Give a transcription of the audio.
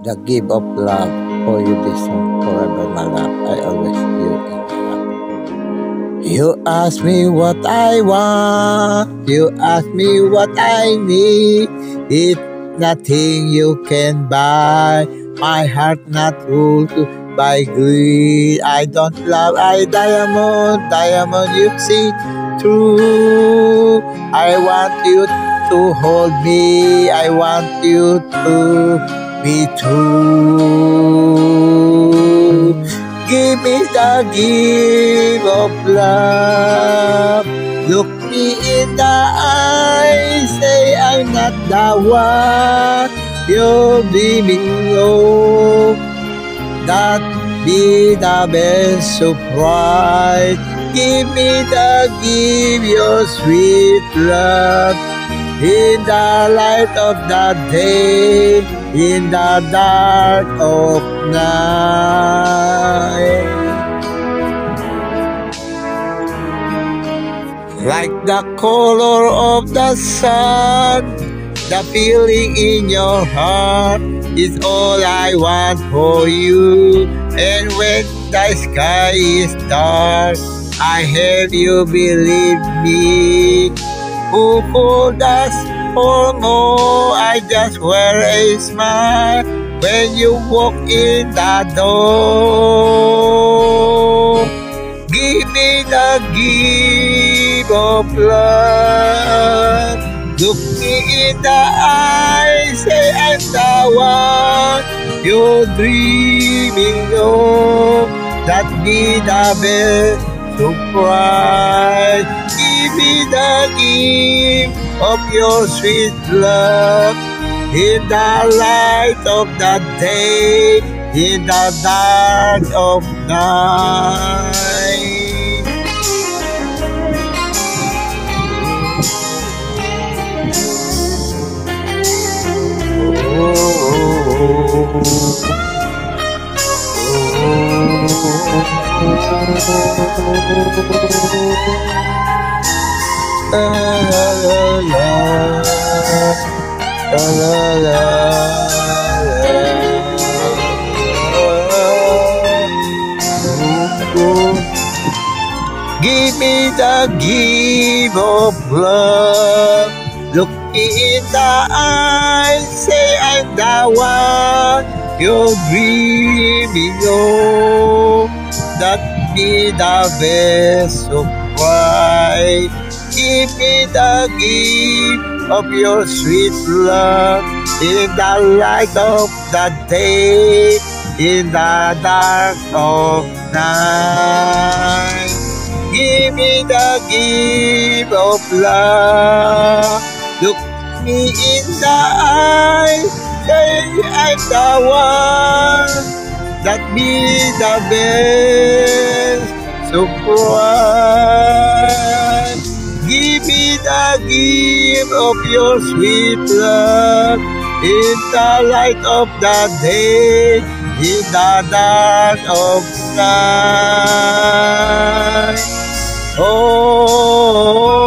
The gift of love for you this song forever, my love. I always you in my heart. You ask me what I want, you ask me what I need. It's nothing you can buy. My heart not ruled by greed. I don't love diamond you see through. I want you to hold me, I want you to be true. Give me the gift of love. Look me in the eyes, say I'm not the one you're dreaming of. That be the best surprise. Give me the gift, your sweet love. In the light of the day, in the dark of night. Like the color of the sun, the feeling in your heart is all I want for you. And when the sky is dark, I have you, believe me. Who hold us for more? I just wear a smile when you walk in the door. Give me the gift of love. Look me in the eyes, say I'm the one you're dreaming of. That be the best surprise. Give me the gift of your sweet love. In the light of the day, in the dark of night. La la la la, la la la la. Give me the gift of love. Look me in the eyes, say I'm the one you're dreaming of. That be the best surprise. Give me the gift of your sweet love. In the light of the day, in the dark of night. Give me the gift of love. Look me in the eyes, say I'm the one. That be the best surprise. Give me the gift of your sweet love. In the light of the day, in the dark of night. Oh.